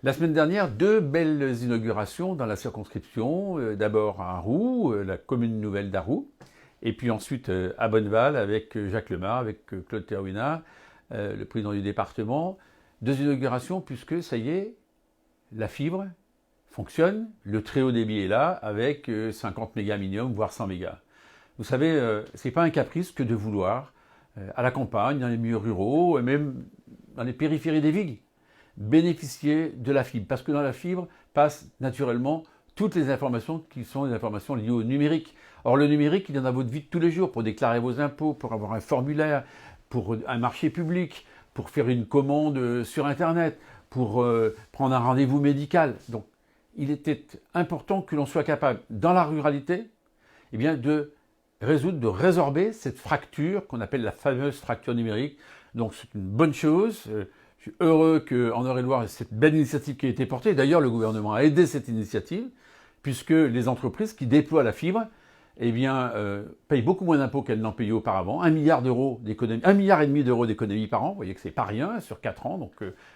La semaine dernière, deux belles inaugurations dans la circonscription. D'abord à Roux, la commune nouvelle d'Aroux, et puis ensuite à Bonneval avec Jacques Lemar, avec Claude Thérouinard, le président du département. Deux inaugurations puisque ça y est, la fibre fonctionne, le très haut débit est là avec 50 mégas minimum, voire 100 mégas. Vous savez, c'est pas un caprice que de vouloir, à la campagne, dans les milieux ruraux, et même dans les périphéries des villes, bénéficier de la fibre. Parce que dans la fibre passent naturellement toutes les informations qui sont des informations liées au numérique. Or, le numérique, il y en a dans votre vie de tous les jours pour déclarer vos impôts, pour avoir un formulaire, pour un marché public, pour faire une commande sur Internet, pour prendre un rendez-vous médical. Donc, il était important que l'on soit capable, dans la ruralité, eh bien, de résoudre, de résorber cette fracture qu'on appelle la fameuse fracture numérique. Donc, c'est une bonne chose. Je suis heureux qu'en Eure-et-Loire, cette belle initiative qui a été portée. D'ailleurs, le gouvernement a aidé cette initiative, puisque les entreprises qui déploient la fibre eh bien, payent beaucoup moins d'impôts qu'elles n'en payaient auparavant. 1 milliard d'euros d'économie, 1,5 milliard d'euros d'économie par an. Vous voyez que c'est pas rien sur 4 ans, donc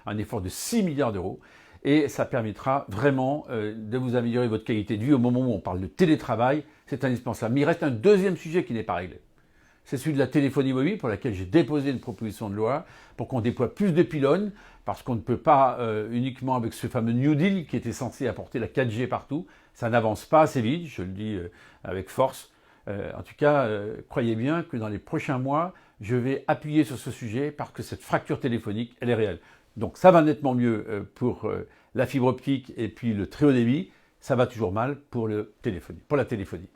un effort de 6 milliards d'euros. Et ça permettra vraiment de vous améliorer votre qualité de vie. Au moment où on parle de télétravail, c'est indispensable. Mais il reste un deuxième sujet qui n'est pas réglé. C'est celui de la téléphonie mobile, pour laquelle j'ai déposé une proposition de loi pour qu'on déploie plus de pylônes, parce qu'on ne peut pas uniquement avec ce fameux New Deal qui était censé apporter la 4G partout. Ça n'avance pas assez vite, je le dis avec force. En tout cas, croyez bien que dans les prochains mois, je vais appuyer sur ce sujet parce que cette fracture téléphonique, elle est réelle. Donc ça va nettement mieux pour la fibre optique et puis le très haut débit. Ça va toujours mal pour la téléphonie.